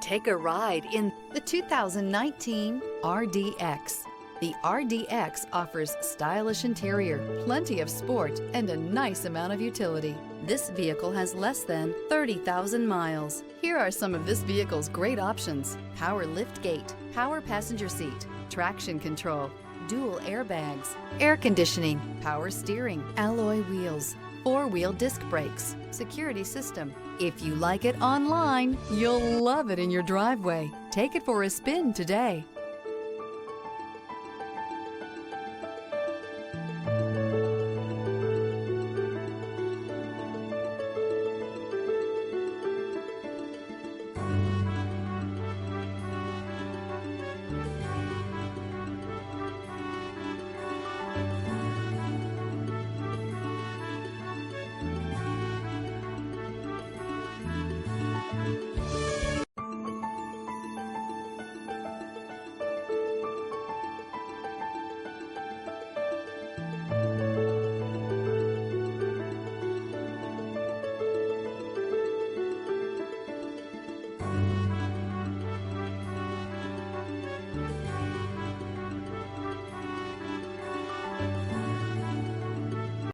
Take a ride in the 2019 RDX. The RDX offers stylish interior, plenty of sport, and a nice amount of utility. This vehicle has less than 30,000 miles. Here are some of this vehicle's great options: power liftgate, power passenger seat, traction control, dual airbags, air conditioning, power steering, alloy wheels, four-wheel disc brakes, security system. If you like it online, you'll love it in your driveway. Take it for a spin today.